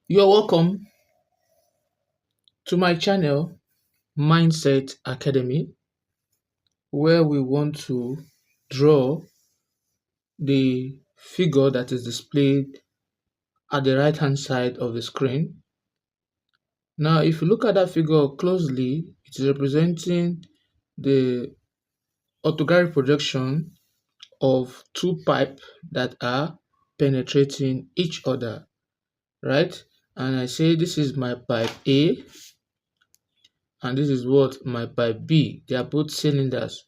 You're welcome to my channel, Mindset Academy, where we want to draw the figure that is displayed at the right hand side of the screen. Now, if you look at that figure closely, it is representing the orthographic projection of two pipes that are penetrating each other, right? And I say this is my pipe A and this is what my pipe B. They are both cylinders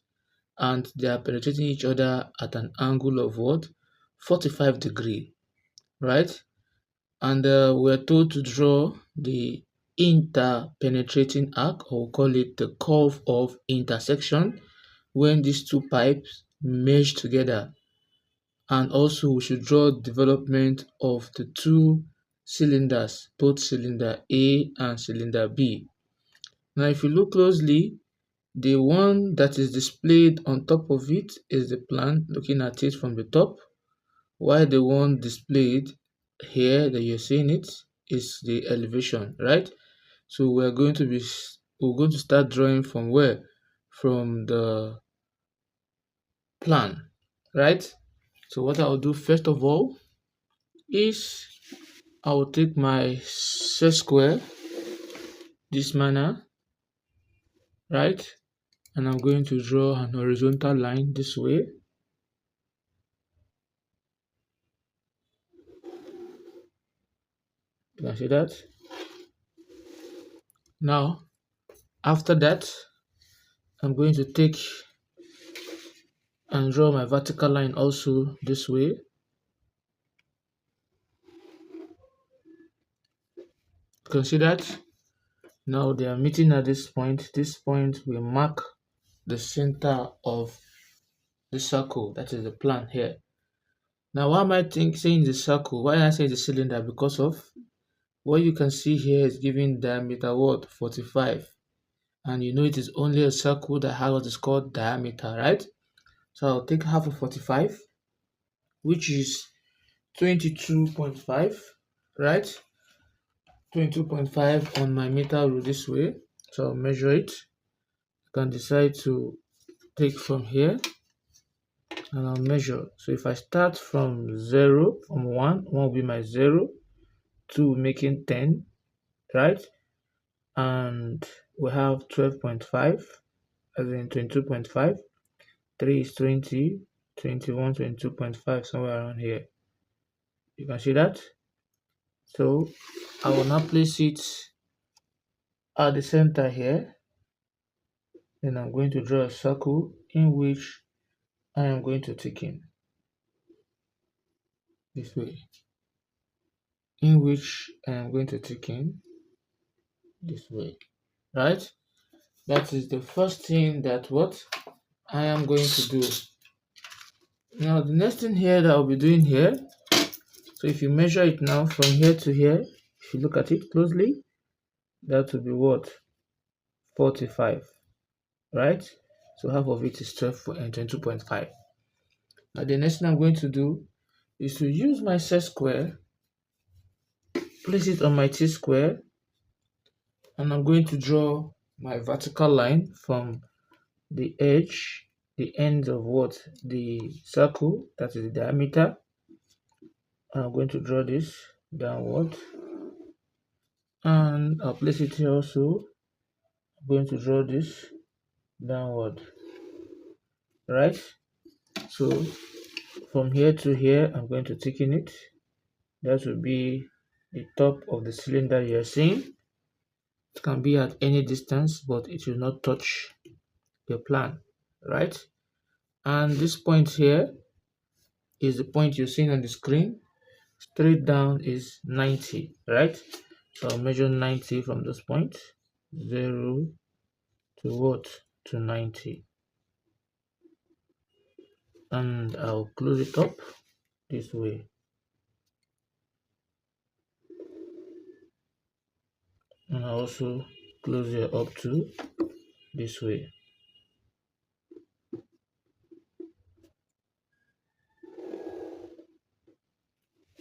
and they are penetrating each other at an angle of what? 45 degree, right? And we're told to draw the interpenetrating arc, or we'll call it the curve of intersection, when these two pipes merge together. And also we should draw development of the two cylinders, both cylinder A and cylinder B. Now if you look closely, the one that is displayed on top of it is the plan, looking at it from the top, while the one displayed here that you're seeing it is the elevation, right? So we're going to start drawing from where? From the plan, right? So what I'll do first of all is I will take my set square this manner, right? And I'm going to draw an horizontal line this way. You can see that. Now, after that, I'm going to take and draw my vertical line also this way. You can see that. Now they are meeting at this point. This point will mark the center of the circle. That is the plan here. Now, why am I saying the circle? Why I say the cylinder? Because of what you can see here is giving diameter what? 45. And you know it is only a circle that has what is called diameter, right? So I'll take half of 45, which is 22.5, right? 22.5 on my meter rule this way. So I'll measure it. I can decide to take from here and I'll measure. So if I start from 0, from 1, 1 will be my 0, 2 making 10, right? And we have 12.5, as in 22.5, 3 is 20, 21, 22.5, somewhere around here. You can see that. So I will now place it at the center here. Then I'm going to draw a circle in which I am going to take in this way. In which I am going to take in this way, right? That is the first thing that what I am going to do. Now the next thing here that I'll be doing here, so if you measure it now from here to here, if you look at it closely, that will be what? 45, right? So half of it is 12 and 22.5. Now the next thing I'm going to do is to use my set square, place it on my t-square, and I'm going to draw my vertical line from the edge, the ends of what? The circle, that is the diameter. And I'm going to draw this downward. And I'll place it here also. I'm going to draw this downward. Right? So from here to here, I'm going to thicken it. That will be the top of the cylinder you're seeing. It can be at any distance, but it will not touch your plan, right? And this point here is the point you're seeing on the screen. Straight down is 90, right? So I'll measure 90 from this point, 0 to what? To 90. And I'll close it up this way. And I'll also close it up to this way.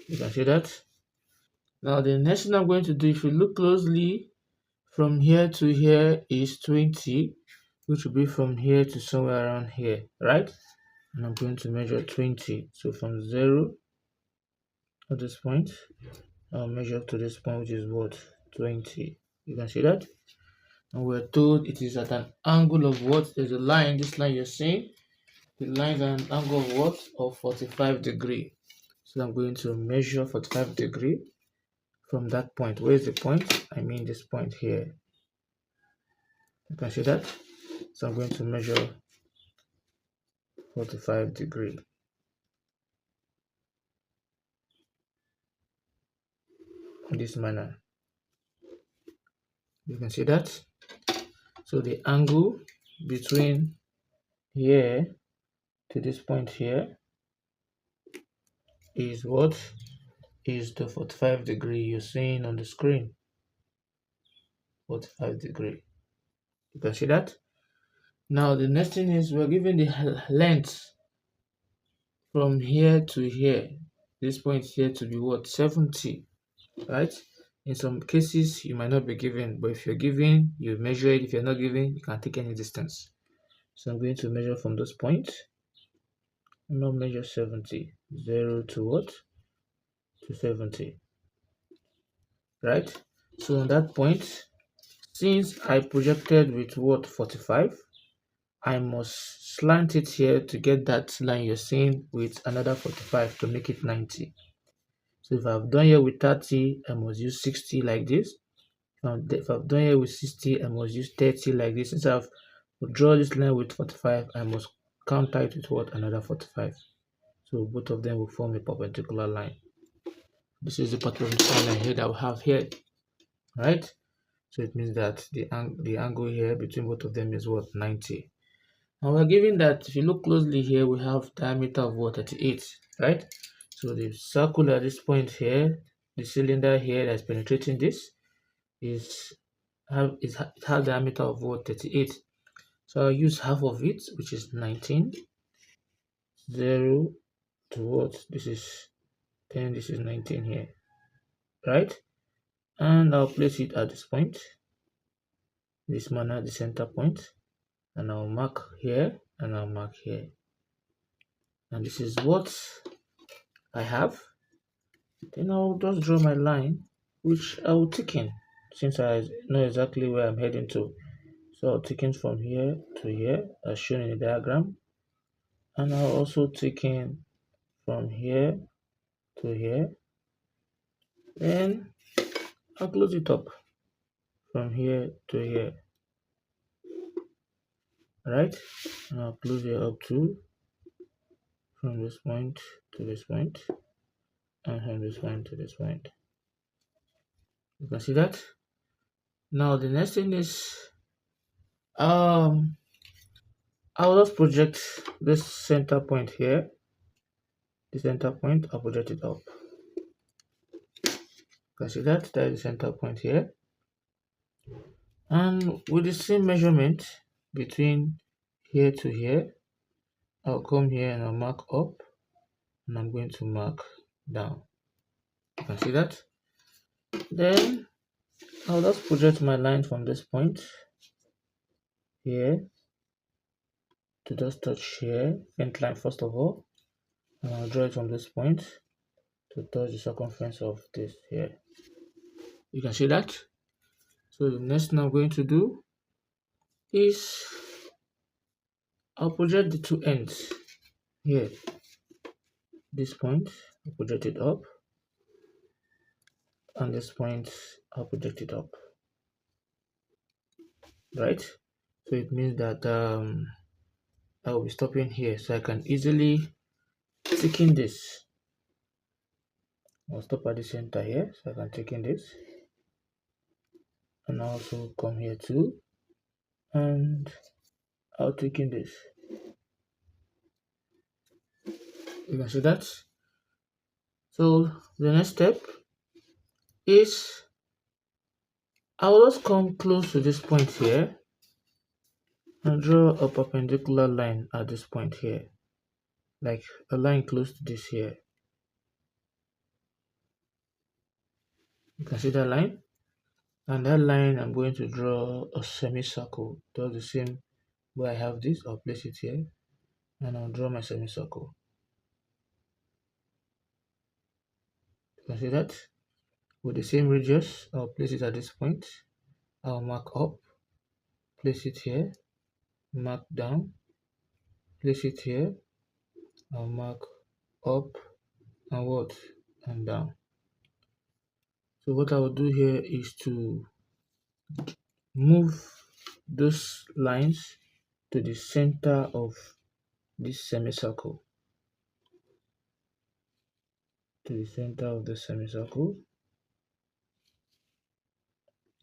You can see that. Now the next thing I'm going to do, if you look closely, from here to here is 20, which will be from here to somewhere around here, right? And I'm going to measure 20. So from 0 at this point, I'll measure to this point, which is what? 20. You can see that? And we're told it is at an angle of what? There's a line, this line you're seeing. The line is at an angle of what? Of 45 degree. So I'm going to measure 45 degree from that point. Where is the point? I mean this point here. You can see that? So I'm going to measure 45 degree in this manner. You can see that? So the angle between here to this point here is what? Is the 45 degree you're seeing on the screen. 45 degree. You can see that? Now the next thing is we're given the length from here to here. This point here to be what? 70, right? In some cases you might not be given, but if you're given, you measure it. If you're not given, you can take any distance. So I'm going to measure from this point. I'm not measure 70. 0 to what? To 70. Right? So on that point, since I projected with what? 45, I must slant it here to get that line you're seeing with another 45 to make it 90. So if I've done here with 30, I must use 60 like this. If I've done here with 60, I must use 30 like this. Since I've drawn this line with 45, I must counter it with what? Another 45. So both of them will form a perpendicular line. This is the perpendicular line here that we have here, right? So it means that the angle here between both of them is what? 90. And we're given that if you look closely here, we have diameter of what? 38, right? So the circle at this point here, the cylinder here that's penetrating this it has diameter of what? 38. So I'll use half of it, which is 19. 0 to what? This is 10, this is 19 here, right? And I'll place it at this point, this manner, the center point, and I'll mark here and I'll mark here. And this is what I have. Then I'll just draw my line, which I will thicken since I know exactly where I'm heading to. So I'll thicken from here to here as shown in the diagram, and I'll also thicken from here to here. Then I'll close it up from here to here, right? And I'll close it up too from this point to this point, and from this point to this point. You can see that. Now the next thing is I'll just project this center point here. The center point, I'll project it up. You can see that is the center point here. And with the same measurement between here to here, I'll come here and I'll mark up, and I'm going to mark down. You can see that. Then I'll just project my line from this point here to just touch here, front line first of all, and I'll draw it from this point to touch the circumference of this here. You can see that. So the next thing I'm going to do is I'll project the two ends here. This point, I'll project it up, and this point, I'll project it up. Right? So it means that I will be stopping here, so I can easily thicken this. I'll stop at the center here, so I can thicken this, and I'll also come here too, and I'll thicken this. You can see that. So the next step is I'll just come close to this point here and draw a perpendicular line at this point here, like a line close to this here. You can see that line, and that line I'm going to draw a semicircle. Do the same way I have this. I'll place it here, and I'll draw my semicircle. You can see that with the same radius. I'll place it at this point. I'll mark up, place it here, mark down, place it here. I'll mark up and what, and down. So what I will do here is to move those lines to the center of this semicircle, to the center of the semicircle,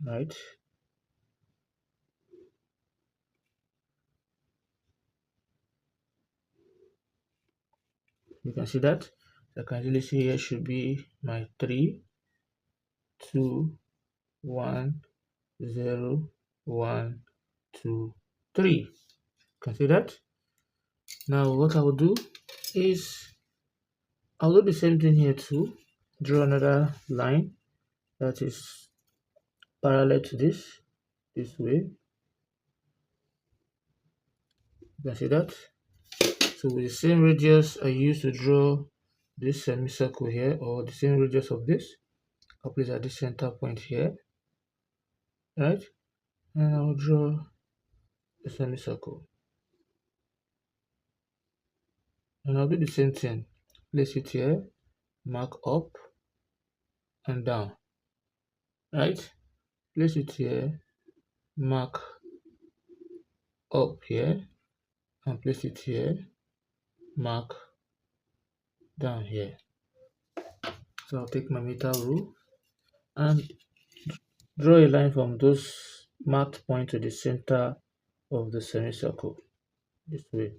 right? You can see that. I can really see here should be my 3, 2, 1, 0, 1, 2, 3. You can see that. Now what I will do is I'll do the same thing here too. Draw another line that is parallel to this way. You can see that. So with the same radius I used to draw this semicircle here, or the same radius of this, I'll place at the center point here, right? And I'll draw a semicircle. And I'll do the same thing. Place it here, mark up and down, right? Place it here, mark up here, and place it here, mark down here. So I'll take my meter rule and draw a line from those marked point to the center of the semicircle this way.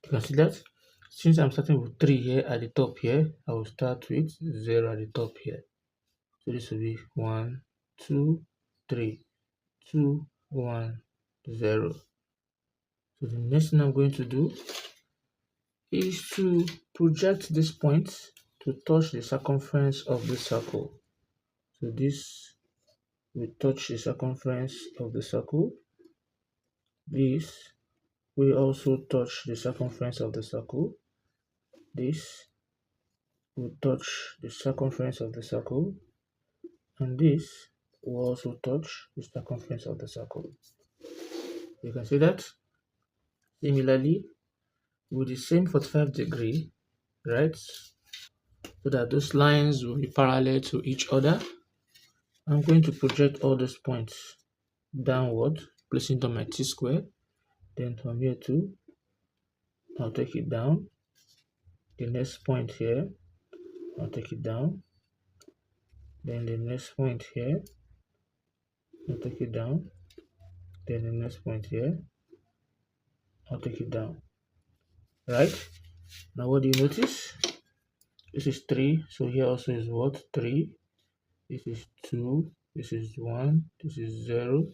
You can see that since I'm starting with 3 here at the top here, I will start with 0 at the top here. So this will be 1, 2, 3, 2, 1, 0. So the next thing I'm going to do is to project this point to touch the circumference of the circle. So this will touch the circumference of the circle. This will also touch the circumference of the circle. This will touch the circumference of the circle, and this will also touch the circumference of the circle. You can see that. Similarly, with the same 45-degree, right? So that those lines will be parallel to each other. I'm going to project all those points downward, placing them on my T-square. Then from here to, I'll take it down. The next point here, I'll take it down. Then the next point here, I'll take it down. Then the next point here, I'll take it down. Right? Now what do you notice? This is 3, so here also is what? 3. This is 2, this is 1, this is 0,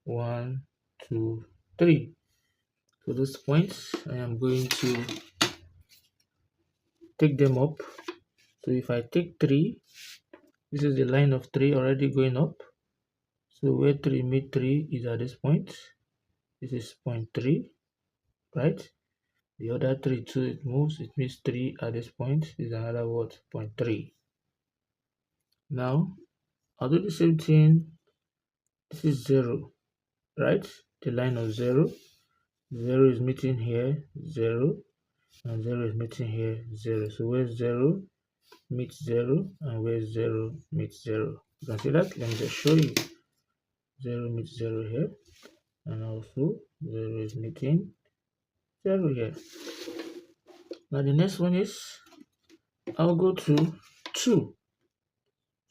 1, 2, 3. So those points, I am going to take them up. So if I take 3, this is the line of 3 already going up. So where 3 meet 3 is at this point. This is point 3, right? The other 3 too, it moves, it means 3 at this point is another what? Point 3. Now, I'll do the same thing. This is 0, right? The line of 0. 0 is meeting here, 0, and 0 is meeting here, 0. So where 0 meets 0 and where 0 meets 0. You can see that. Let me just show you. 0 meets 0 here, and also 0 is meeting 0 here. Now the next one is I'll go to 2. So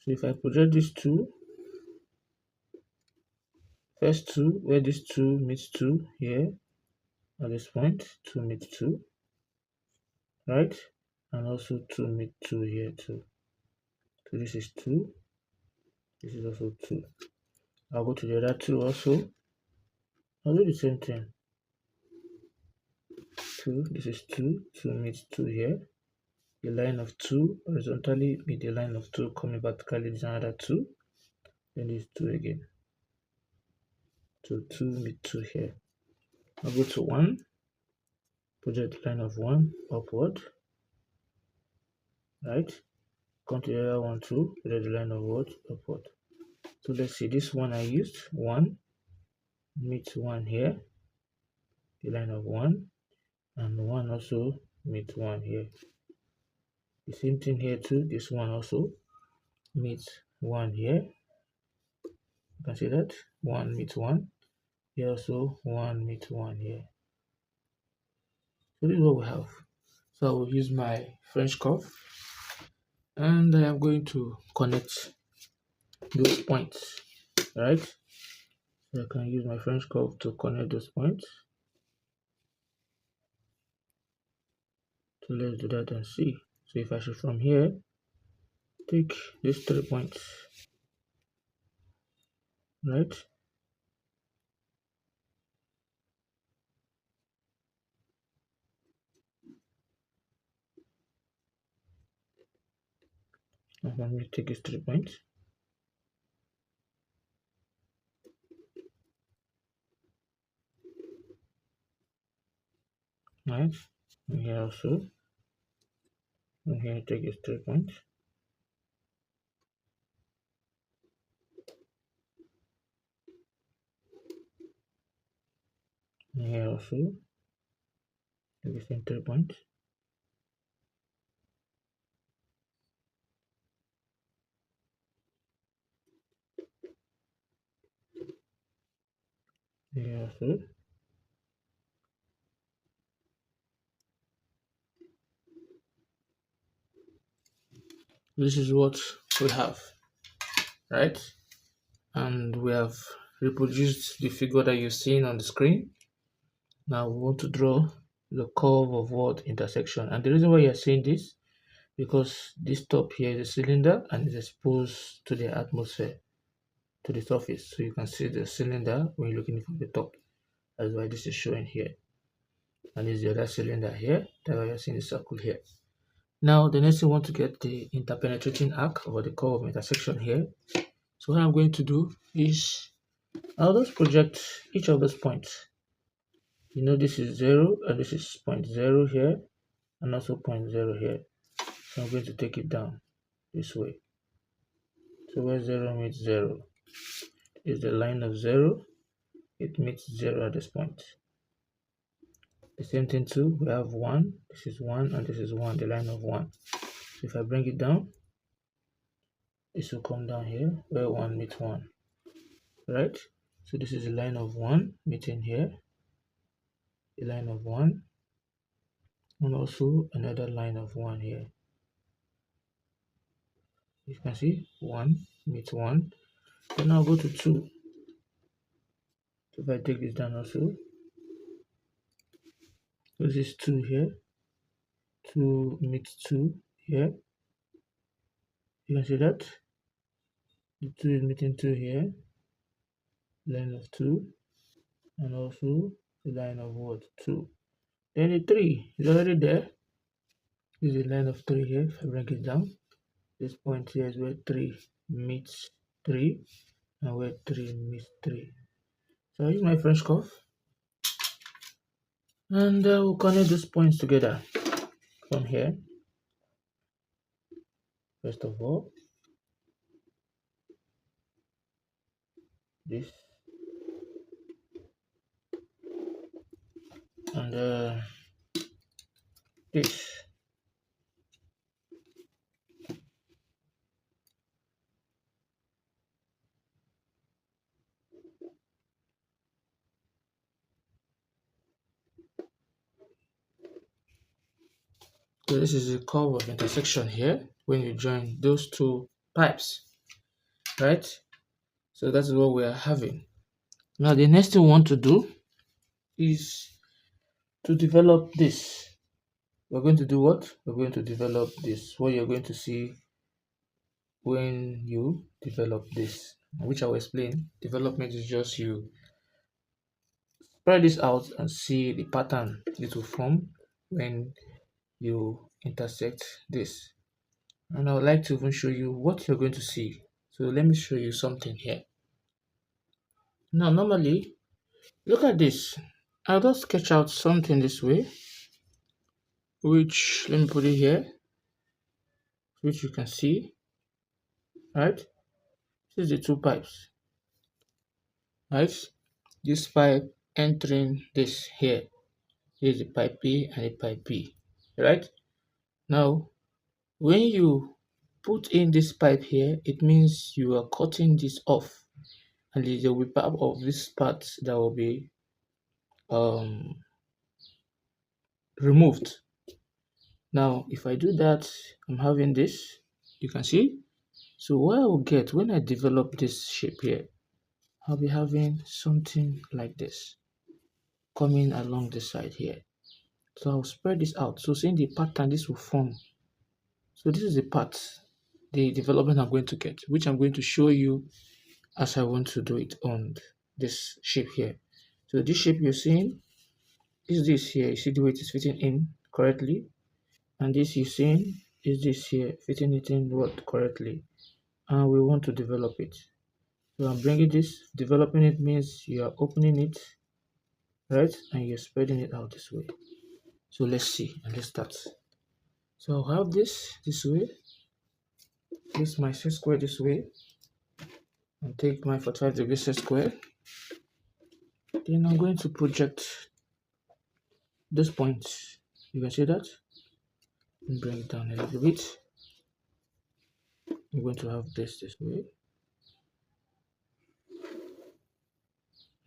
if I project this 2, first 2, where this 2 meets 2 here at this point, 2 meets 2, right? And also 2 meets 2 here too. So this is 2, this is also 2. I'll go to the other two also. I'll do the same thing. 2, this is 2, 2 meets 2 here. The line of 2 horizontally meet the line of 2 coming vertically, this is another 2. Then this 2 again. So 2 meet 2 here. I'll go to 1, project line of 1 upward, right? Come to the other one too, project the line of what? Upward. So let's see, this one I used, 1 meets 1 here, the line of 1, and 1 also meets 1 here. The same thing here too, this one also meets 1 here. You can see that 1 meets 1. Here also 1 meets 1 here. So this is what we have. So I will use my French curve and I am going to connect those points, right? So I can use my French curve to connect those points. So let's do that and see. So if I should from here take these 3 points, right? I'm going to take these 3 points. Right? And here also. And here take these 3 points. And here also take the same 3 points. Here also. This is what we have, right? And we have reproduced the figure that you're seeing on the screen. Now we want to draw the curve of what? Intersection. And the reason why you're seeing this, because this top here is a cylinder and is exposed to the atmosphere, to the surface. So you can see the cylinder when you're looking from the top. That's why this is showing here. And this is the other cylinder here. That's why you're seeing the circle here. Now the next thing we want to get the interpenetrating arc or the curve of intersection here. So what I'm going to do is I'll just project each of those points. You know, this is 0 and this is 0.0 here and also 0.0 here. So I'm going to take it down this way. So where 0 meets 0 is the line of 0. It meets 0 at this point. The same thing too, we have 1. This is 1 and this is 1, the line of 1. So if I bring it down, this will come down here where 1 meets 1, right? So this is the line of 1 meeting here, the line of 1, and also another line of 1 here. You can see 1 meets 1. Then I'll go to 2. So if I take this down also, this is 2 here, 2 meets 2 here. You can see that the 2 is meeting 2 here, line of 2, and also the line of what? 2. Then the 3 is already there. This is the line of 3 here. If I bring it down, this point here is where 3 meets 3 and where 3 meets 3. So I use my French curve and we'll connect those points together from here. First of all, this and this. So this is the curve of intersection here when you join those two pipes, right? So that's what we are having. Now the next thing we want to do is to develop this. We're going to do what? We're going to develop this. What you're going to see when you develop this. which I will explain. Development is just you spread this out and see the pattern it will form when you intersect this. And I would like to even show you what you're going to see. So let me show you something here. Now, normally, look at this. I'll just sketch out something this way, which let me put it here, which you can see, right? This is the two pipes, right? This pipe entering this here. This is the pipe A and the pipe B, right? Now, when you put in this pipe here, it means you are cutting this off, and there will be part of this part that will be um, removed. Now, if I do that, I'm having this, you can see. So what I will get when I develop this shape here, I'll be having something like this coming along the side here. So I'll spread this out. So seeing the pattern, this will form. So this is the part, the development I'm going to get, which I'm going to show you as I want to do it on this shape here. So this shape you're seeing is this here. You see the way it is fitting in correctly. And this you're seeing is this here, fitting it in what correctly. And we want to develop it. So I'm bringing this, developing it means you are opening it, right? And you're spreading it out this way. So let's see and let's start. So I'll have this way, place my set square this way, and take my 45-degree set square. Then I'm going to project this point. You can see that. And bring it down a little bit. I'm going to have this way.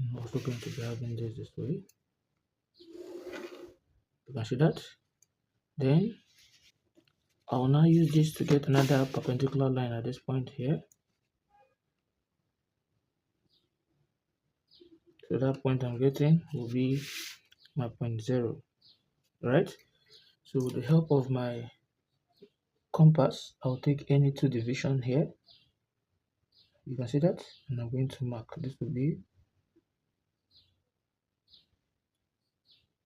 I'm also going to be having this way. You can see that. Then I'll now use this to get another perpendicular line at this point here. So that point I'm getting will be my point 0, right? So with the help of my compass, I'll take any two division here. You can see that, and I'm going to mark. This will be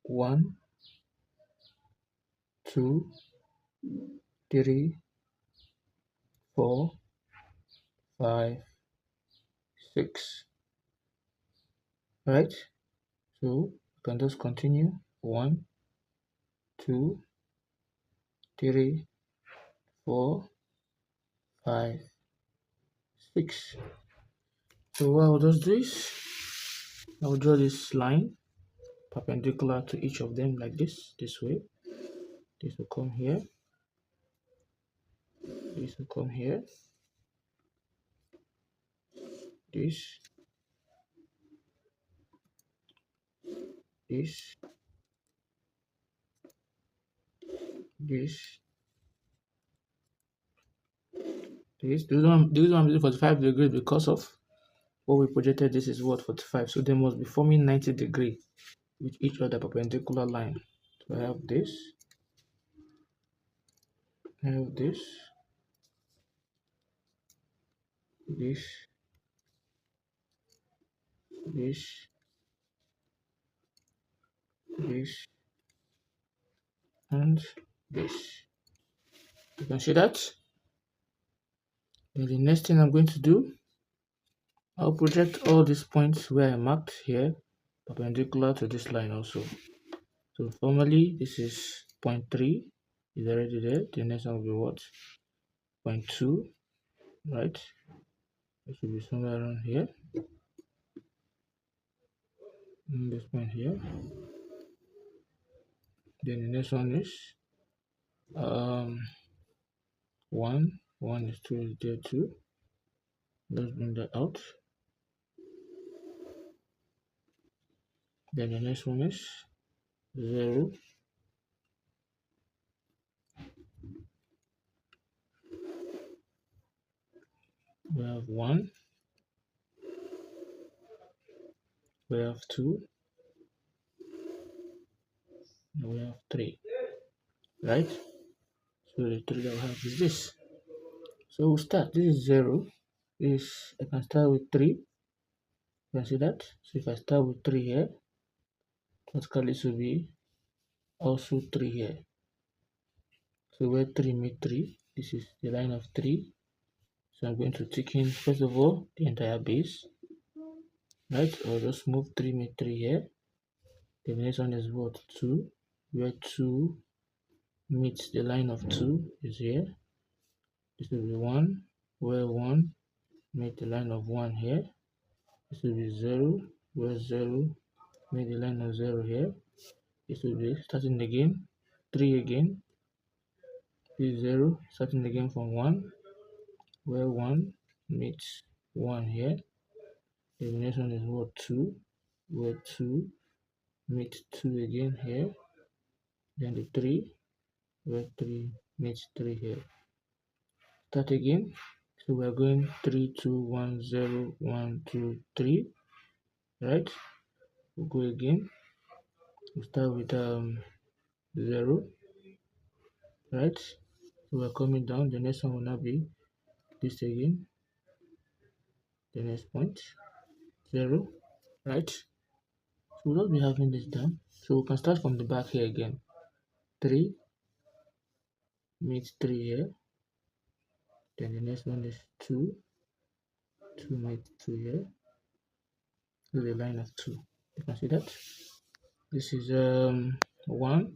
1, 2, 3, 4, 5, 6. Right? So you can just continue. 1, 2, 3, 4, 5, 6. So what I'll just do is I'll draw this line perpendicular to each of them like this way. This will come here. This will come here. This, this, this, this. This one I'm using 45 degrees because of what we projected. This is what 45. So they must be forming 90 degrees with each other perpendicular line. So I have this. I have this. This. This. This. And this. You can see that. Then the next thing I'm going to do, I'll project all these points where I marked here perpendicular to this line also. So formally this is point 3 is already there. The next one will be what? Point 2, right? It should be somewhere around here. And this point here. Then the next one is 1 is 2 is there too. Let's bring that out. Then the next one is 0. We have 1. We have 2. And we have 3. Right? So the 3 that we have is this. So we'll start. This is 0. is I can start with 3. You can see that. So if I start with 3 here, automatically this will be also 3 here. So where 3 meet 3, this is the line of 3. So I'm going to tick in first of all the entire base, right? I'll just move 3 meet 3 here. The next one is what? 2, where 2 meets the line of 2 is here. This will be 1, where 1 meets the line of 1 here. This will be 0, where 0 meets the line of 0 here. This will be starting again, 3 again, this is 0, starting again from 1, where 1 meets 1 here. The next one is what? 2, where 2 meets 2 again here. Then the 3, where 3 meets 3 here. Start again. So we're going 3, 2, 1, 0, 1, 2, 3, right? We'll go again. We'll start with 0, right? So we're coming down. The next one will now be this again. The next point, 0, right? So we'll not be having this done. So we can start from the back here again. 3 meets 3 here. Then the next one is 2. 2 meets 2 here. To the line of 2. You can see that. This is 1.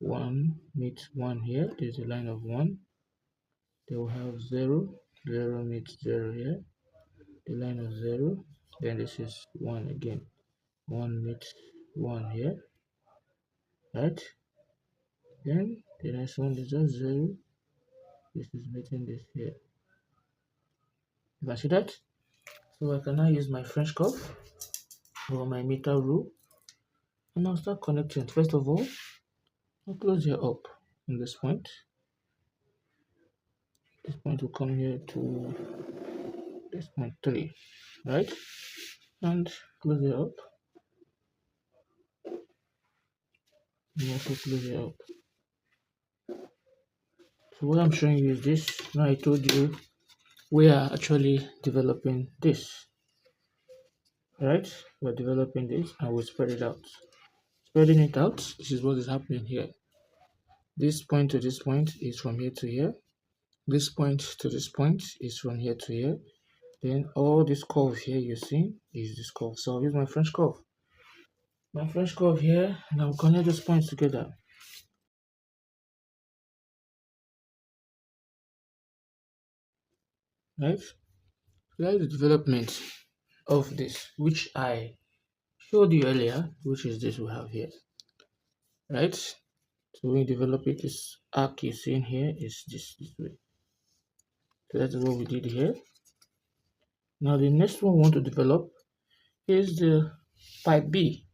1 meets 1 here. There's a line of 1. They will have 0. 0 meets 0 here. The line of 0. Then this is 1 again. 1 meets 1 here. Right? Then the next one is just 0. This is meeting this here. You can see that? So I can now use my French curve or my meter rule. And I'll start connecting. First of all, I'll close here up on this point. This point will come here to this point 3, right? And close it up. And also close it up. So what I'm showing you is this. Now I told you we are actually developing this, right? We're developing this and we'll spread it out. Spreading it out, this is what is happening here. This point to this point is from here to here. This point to this point is from here to here. Then all this curve here you see is this curve. So I'll use my French curve. My French curve here, and I'll connect those points together. Right? So that's the development of this, which I showed you earlier, which is this we have here. Right? So when you develop it, this arc you see in here is this way. So that is what we did here. Now the next one we want to develop is the pipe B,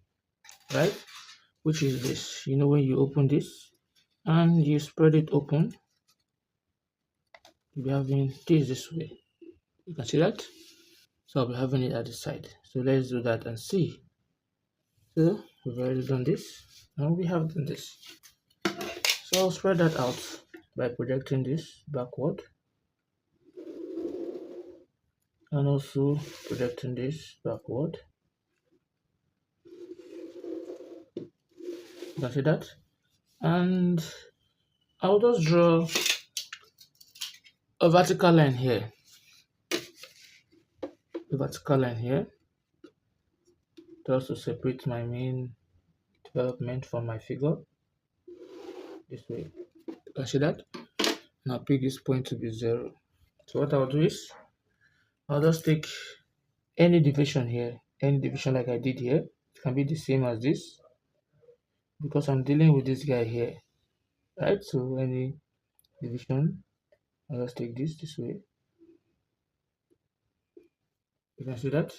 right? Which is this. You know, when you open this and you spread it open, you'll be having this way. You can see that? So I'll be having it at the side. So let's do that and see. So we've already done this and we have done this. So I'll spread that out by projecting this backward and also projecting this backward. You can see that? And I'll just draw a vertical line here. A vertical line here. Just to separate my main development from my figure. This way. You can see that? Now pick this point to be 0. So what I'll do is I'll just take any division here, any division like I did here. It can be the same as this because I'm dealing with this guy here, right? So any division, I'll just take this way. You can see that.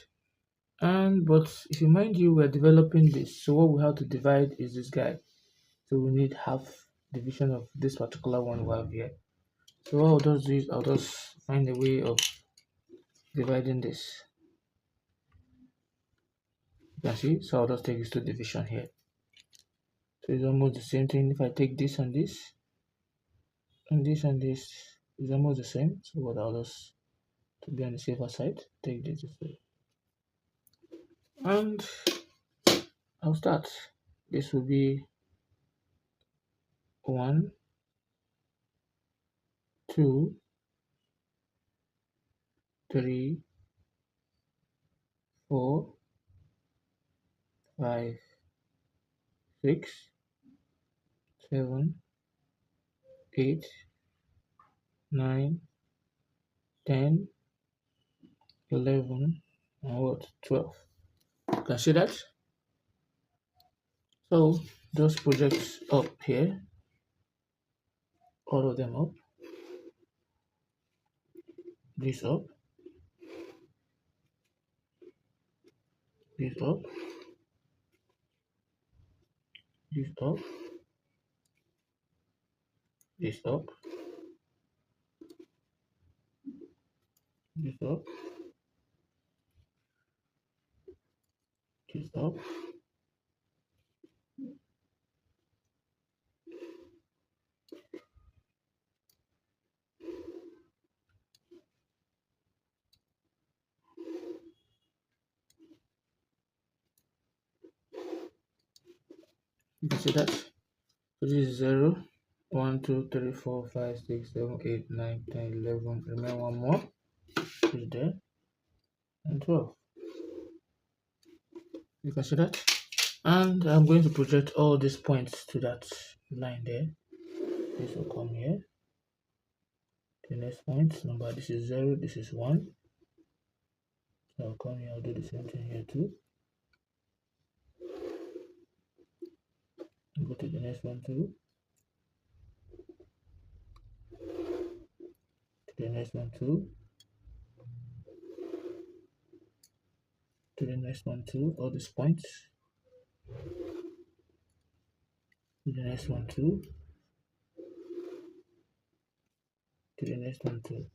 And but if you mind you, we're developing this, so what we have to divide is this guy. So we need half division of this particular one we have here. So what I'll just do is I'll just find a way of dividing this. You can see, so I'll just take this to division here. So it's almost the same thing. If I take this and this, and this and this is almost the same. So what I'll just to be on the safer side, take this way. And I'll start. This will be 1, 2, 3, 4, 5, 6, 7, 8, 9, 10, 11, and what? 12. You can see that? So just project up here, all of them up, this up, this up, this up, this up, this up, this up, you can see that. So this is 0, 1, 2, 3, 4, 5, 6, 7, 8, 9, 10, 11, remain one more, is there, and 12. You can see that. And I'm going to project all these points to that line there. This will come here. The next point number, this is 0, this is 1. So I'll come here, I'll do the same thing here too. Go to the next one too. To the next one too. To the next one too. All these points. To the next one too. To the next one too.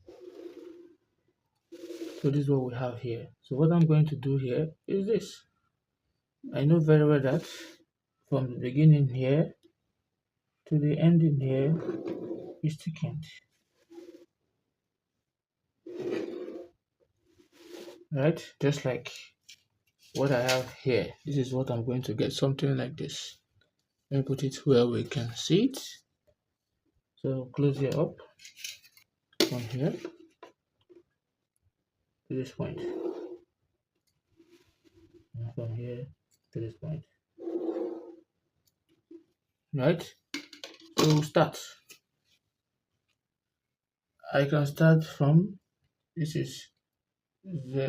So this is what we have here. So what I'm going to do here is this. I know very well that from the beginning here to the ending here is secant. Right? Just like what I have here. This is what I'm going to get, something like this. Let me put it where we can see it. So close it up from here to this point. And from here to this point. Right? So we'll start. I can start from this is we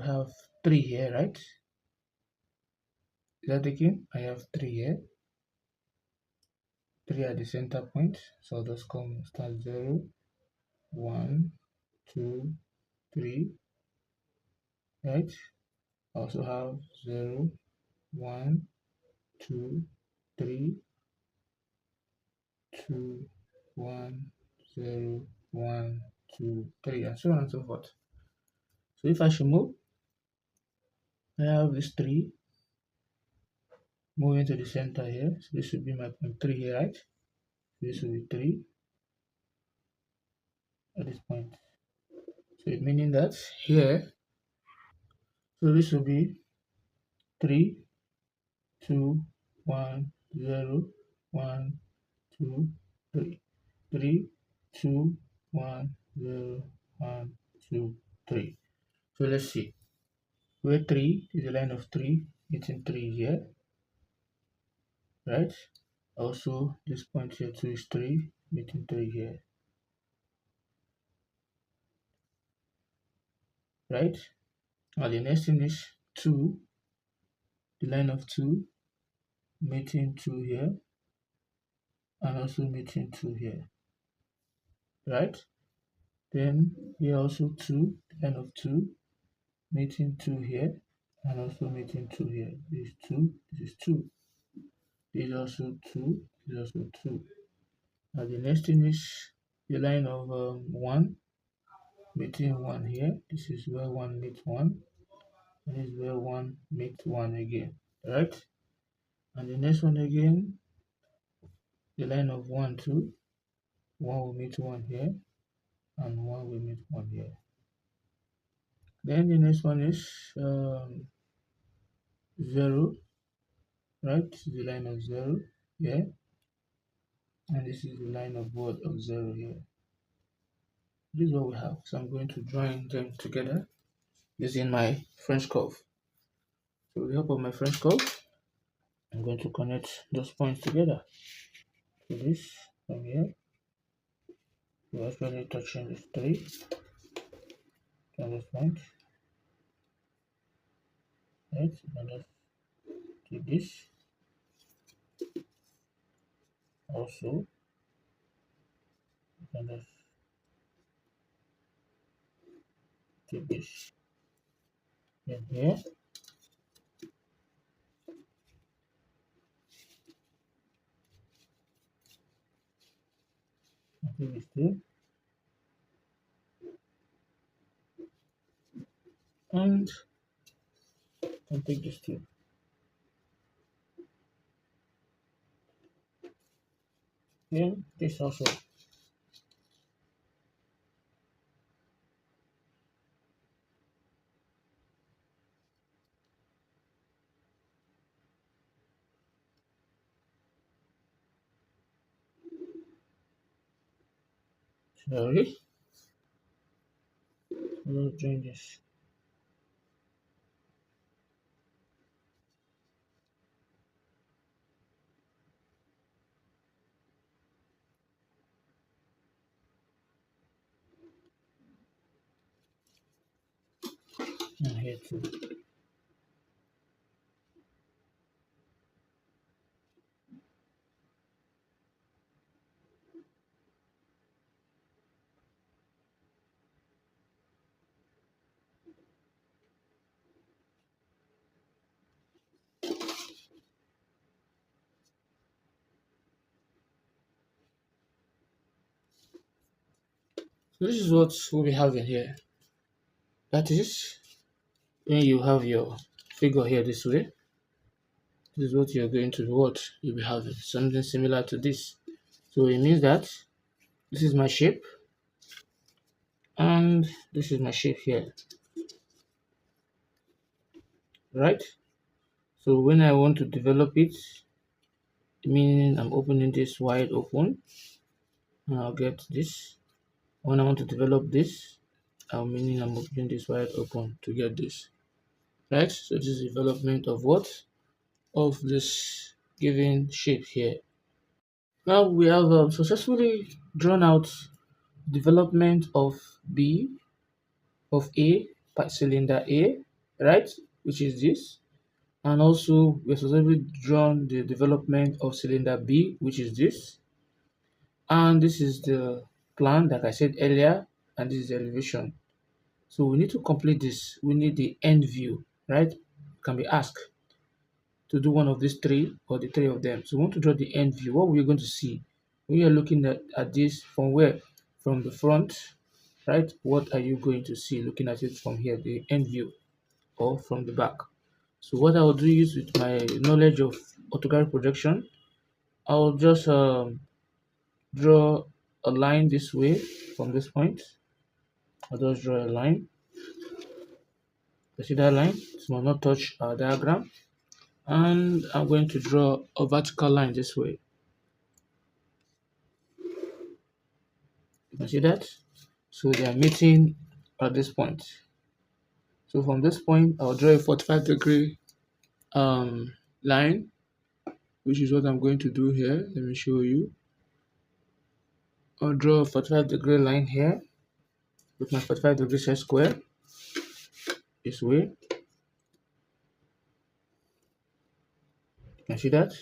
have 3 here, right? Is that taken? I have 3 here. 3 at the center point. So I'll just start 0, 1, 2, 3. Right? I also have 0, 1, 2, 3, 2, 1, 0, 1, 2, 3, and so on and so forth. So if I should move, I have this 3 moving to the center here. So this would be my point 3 here, right? This will be 3 at this point. So it meaning that here, so this will be 3, 2, 1, 0, 1, 2, 3. 3, 2, 1, 0, 1, 2, 3. So let's see. Where 3 is a line of 3, meeting 3 here, right? Also, this point here 2 is 3, meeting 3 here, right? Now the next thing is 2, the line of 2, meeting 2 here, and also meeting 2 here, right? Then here also 2, the line of 2, meeting 2 here, and also meeting 2 here. This is 2, this is 2. This is also 2, this is also 2. Now the next thing is the line of 1, meeting 1 here. This is where 1 meets 1. And this is where 1 meets 1 again, right? And the next one again, the line of 1, 2. 1 will meet 1 here. and one we meet one here. Then the next one is 0, right? This is the line of 0 here, and this is the line of what of 0 here. This is what we have. So I'm going to join them together using my French curve. So with the help of my French curve, I'm going to connect those points together. So this from here, we're actually touching this 3 on this point. Right? And let's take this also, and let's take this. Then here, I take this too, and I take this too. Then this also. Sorry, we'll join this. And here too. So this is what we'll be having here. That is, when you have your figure here this way, this is what you're going to what you'll be having. Something similar to this. So it means that this is my shape, and this is my shape here, right? So when I want to develop it, meaning I'm opening this wide open, and I'll get this. When I want to develop this, meaning I'm opening this wide open to get this, right? So this is development of what? Of this given shape here. Now we have successfully drawn out development of B, of A, cylinder A, right? Which is this. And also we have successfully drawn the development of cylinder B, which is this. And this is the plan, like I said earlier, and this is the elevation. So we need to complete this. We need the end view, right? Can be asked to do one of these three or the three of them. So we want to draw the end view. What we're going to see when you're looking at this from where? From the front, right? What are you going to see looking at it from here, the end view, or from the back? So what I will do is, with my knowledge of orthographic projection, I'll just draw a line this way from this point. I'll just draw a line. You see that line? It will not touch our diagram. And I'm going to draw a vertical line this way. You can see that? So they are meeting at this point. So from this point, I'll draw a 45-degree line, which is what I'm going to do here. Let me show you. I'll draw a 45-degree line here with my 45-degree set square this way. You can see that?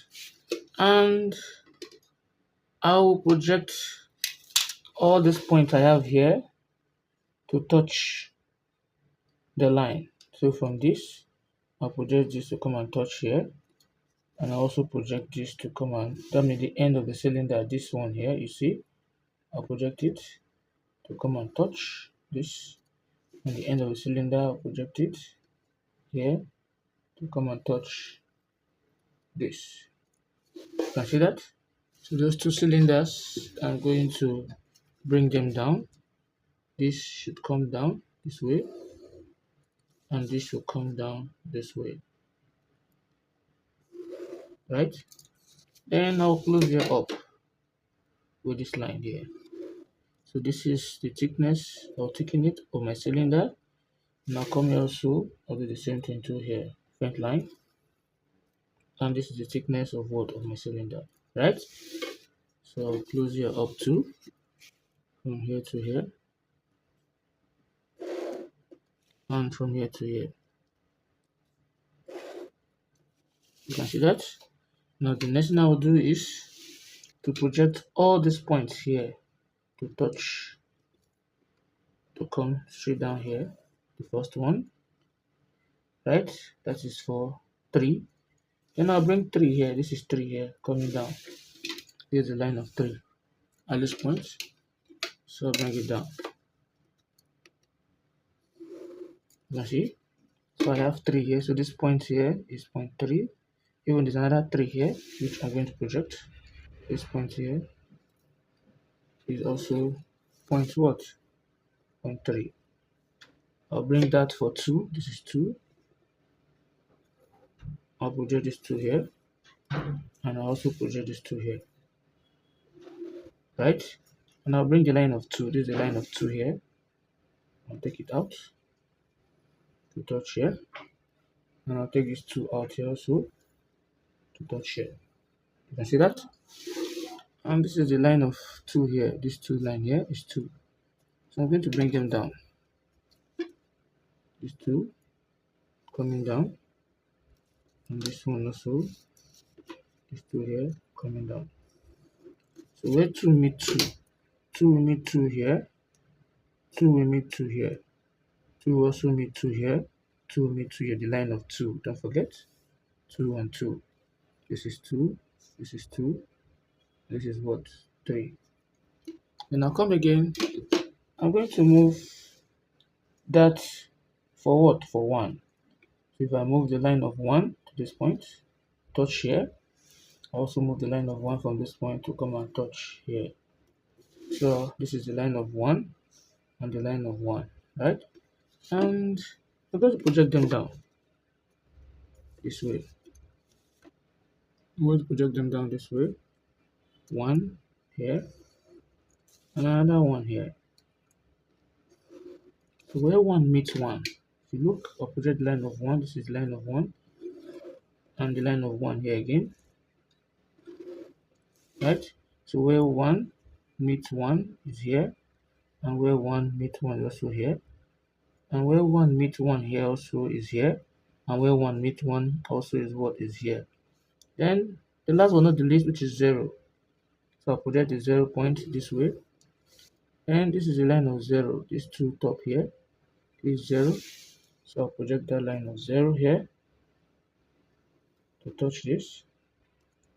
And I will project all these points I have here to touch the line. So from this, I'll project this to come and touch here. And I also project this to come and, that means the end of the cylinder, this one here, you see, I'll project it to come and touch this. And the end of the cylinder, I'll project it here to come and touch this. You can see that? So those two cylinders, I'm going to bring them down this should come down this way, and this should come down this way, right? Then I'll close here up with this line here. So this is the thickness or thickening of my cylinder. Now come here also, I'll do the same thing to here, front line, and this is the thickness of what of my cylinder, right? So I'll close here up to from here to here, and from here to here. You can see that. Now the next thing I will do is to project all these points here to touch, to come straight down here. The first one, right? That is for 3. Then I'll bring 3 here. This is 3 here coming down. Here's the line of 3 at this point. So I'll bring it down. You can see. So I have 3 here. So this point here is point 3. Even there's another 3 here, which I'm going to project. This point here is also point what? Point 3. I'll bring that for 2. This is 2. I'll project this 2 here. And I'll also project this 2 here. Right? And I'll bring the line of 2. This is the line of 2 here. I'll take it out to touch here. And I'll take these 2 out here also to touch here. You can see that? And this is the line of 2 here. This 2 line here is 2. So I'm going to bring them down. These 2 coming down. And this one also. These 2 here coming down. So where 2 meet 2? 2 will meet 2 here. 2 will meet 2 here. 2 will also meet 2 here. 2 will meet 2 here. The line of 2. Don't forget. 2 and 2. This is 2. This is 2. This is what? 3. Then I'll come again. I'm going to move that for what? For 1. So if I move the line of 1 to this point, touch here. I also move the line of 1 from this point to come and touch here. So this is the line of 1 and the line of 1, right? And I'm going to project them down this way. I'm going to project them down this way. 1 here and another 1 here. So where 1 meets 1, if you look, I'll project the line of 1. This is the line of 1 and the line of 1 here again, right? So where 1 meets 1 is here, and where 1 meets 1 is also here, and where 1 meets 1 here also is here, and where 1 meets 1 also is what is here. Then the last one, not the least, which is 0. So I'll project the 0 point this way, and this is the line of 0. These 2 top here is 0. So I'll project that line of 0 here to touch this,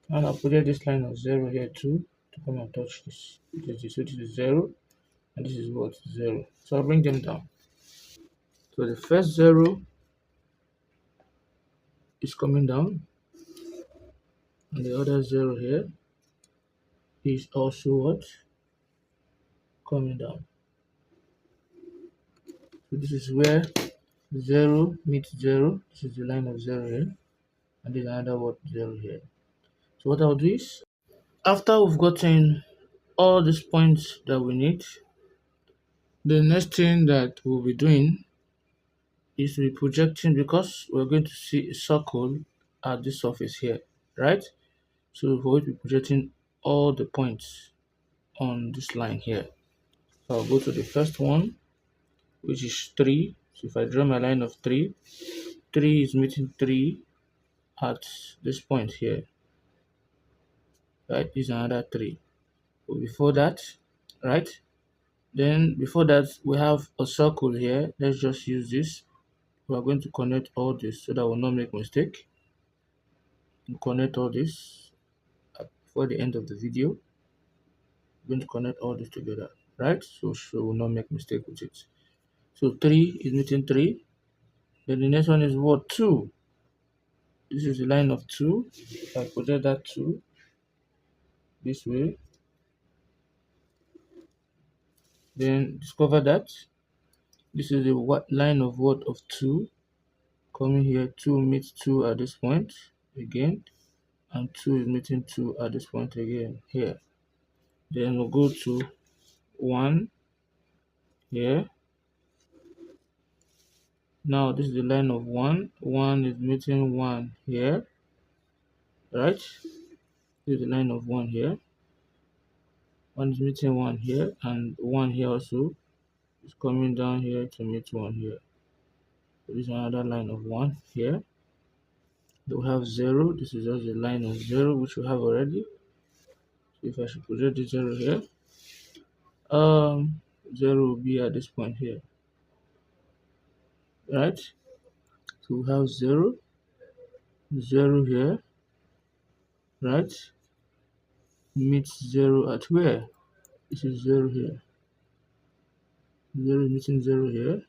and I'll project this line of 0 here too to come and touch this. So this is 0, and this is what? 0. So I'll bring them down. So the first 0 is coming down, and the other 0 here is also what? Coming down. So this is where 0 meets 0. This is the line of 0 here, and this is another what? 0 here. So what I'll do is, after we've gotten all these points that we need, the next thing that we'll be doing is to be projecting, because we're going to see a circle at this surface here, right? So we're going to be projecting all the points on this line here. So I'll go to the first one, which is 3. So if I draw my line of 3, 3 is meeting 3 at this point here, right? This is another 3. But before that, right? Then before that, we have a circle here. Let's just use this. We are going to connect all this so that we'll not make mistake. We'll connect all this before the end of the video. We're going to connect all this together, right? So we'll not make mistake with it. So 3 is meeting 3. Then the next one is what? 2. This is the line of 2. If I project that 2 this way, Then discover that this is a line of what of 2 coming here. 2 meets 2 at this point again, and 2 is meeting 2 at this point again here. Then we'll go to 1 here. Now this is the line of 1. 1 is meeting 1 here, right? This is the line of 1 here. 1 is meeting 1 here, and 1 here also is coming down here to meet 1 here. So this is another line of 1 here. We have 0. This is just a line of 0 which we have already. So if I should project the 0 here, 0 will be at this point here, right? So we have 0, 0 here, right? Meets 0 at where? This is 0 here. 0 is meeting 0 here,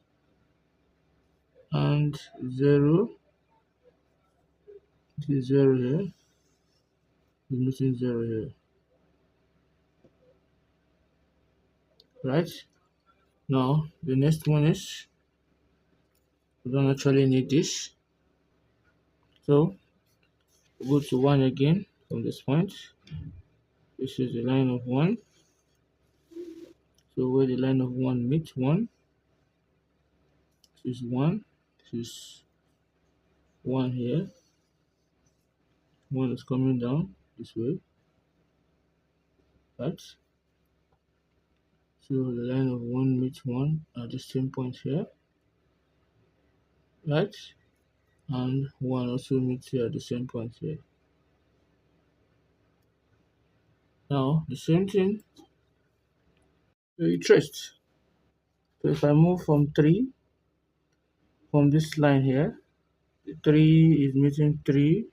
and 0, this is 0 here, is meeting 0 here, right? Now the next one is, we don't actually need this, so we'll go to 1 again from this point. This is the line of 1. So where the line of 1 meets 1, this is 1, this is 1 here. 1 is coming down this way, right? So the line of 1 meets 1 at the same point here, right? And 1 also meets here at the same point here. Now the same thing, retrace. So if I move from 3, from this line here, 3 is meeting 3.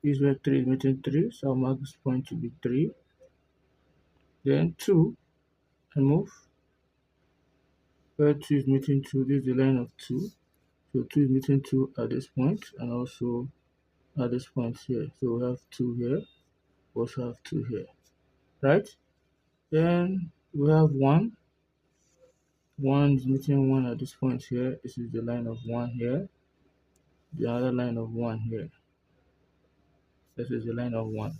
This is where 3 is meeting 3, so I'll mark this point to be 3. Then 2, I move where 2 is meeting 2. This is the line of 2. So 2 is meeting 2 at this point, and also at this point here. So we have 2 here, we also have 2 here, right? Then we have 1. 1 is meeting 1 at this point here. This is the line of 1 here. The other line of 1 here. This is the line of 1.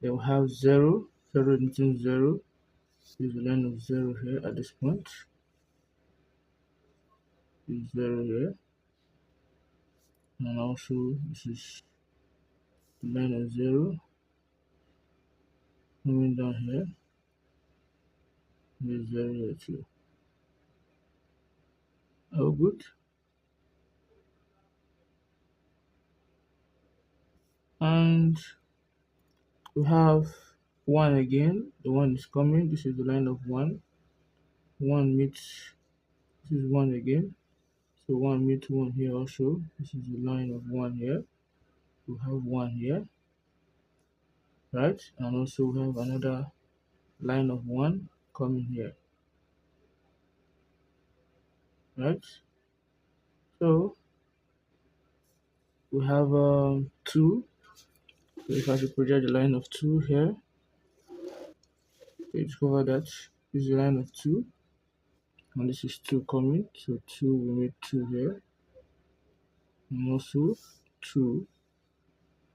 Then we have 0. 0 is meeting 0. This is the line of 0 here at this point. This is 0 here. And also this is the line of 0 coming down here. This is 0 here too. Oh, good. And we have 1 again. The 1 is coming. This is the line of 1. 1 meets, this is 1 again. So 1 meets 1 here also. This is the line of 1 here. We have 1 here, right? And also we have another line of 1 coming here, right? So we have 2. So if I should project the line of 2 here, you discover that this is the line of 2, and this is 2 coming. So 2 will meet 2 here, and also 2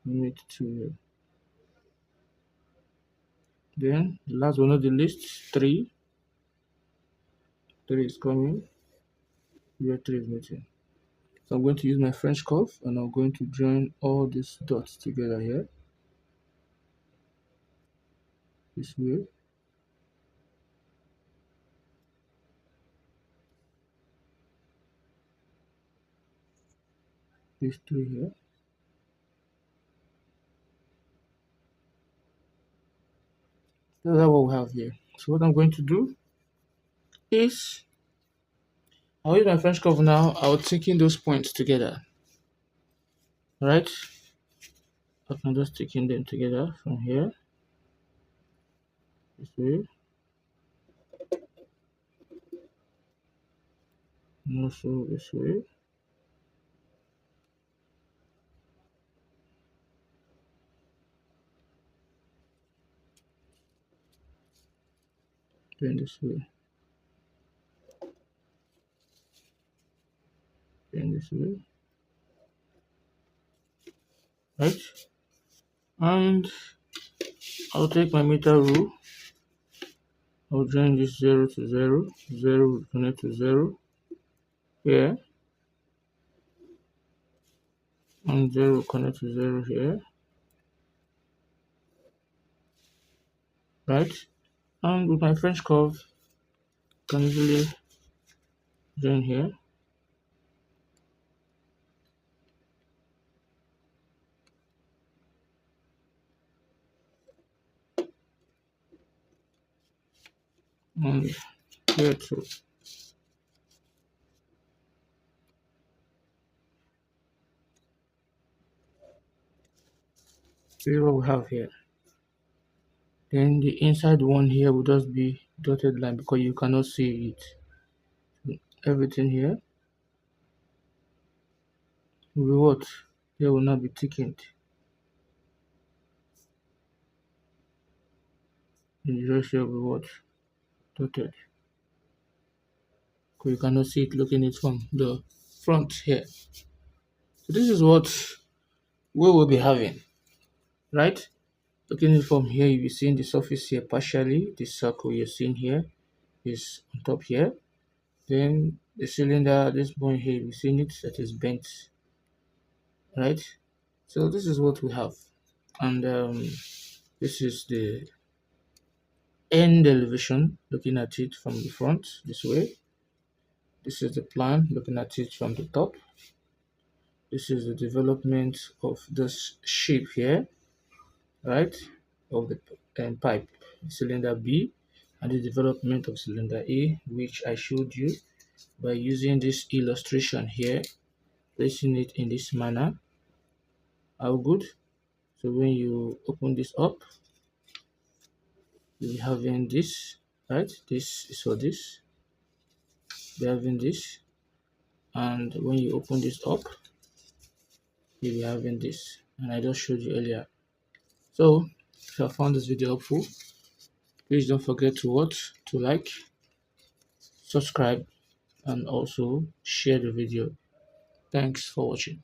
will meet 2 here. Then the last one of the list, 3. 3 is coming, where 3 is meeting. So I'm going to use my French curve, and I'm going to join all these dots together here, this way. These 3 here. That's what we have here. So what I'm going to do is, I'll use my French curve now. I'll take in those points together, right? I can just take in them together from here, this way, and also this way. Then this way. Then this way. Right? And I'll take my meter rule. I'll join this 0 to 0. 0 will connect to 0 here. And 0 will connect to 0 here. Right? And with my French curve, I can easily join here. And here too. See what we have here. Then the inside one here will just be dotted line because you cannot see it. Everything here will be what? They will not be thickened. And the rest here will be what? Dotted. Because you cannot see it looking it from the front here. So this is what we will be having. Right? Looking it from here, you'll be seeing the surface here partially. This circle you're seeing here is on top here. Then the cylinder, this point here, you've seen it that is bent. Right? So this is what we have. And this is the end elevation, looking at it from the front this way. This is the plan, looking at it from the top. This is the development of this shape here, right, of the pipe, cylinder B, and the development of cylinder A, which I showed you by using this illustration here, placing it in this manner. How good? So when you open this up, you'll be having this, right? This is for this. You're having this, and when you open this up, you'll be having this, and I just showed you earlier. So if you have found this video helpful, please don't forget to watch, to like, subscribe, and also share the video. Thanks for watching.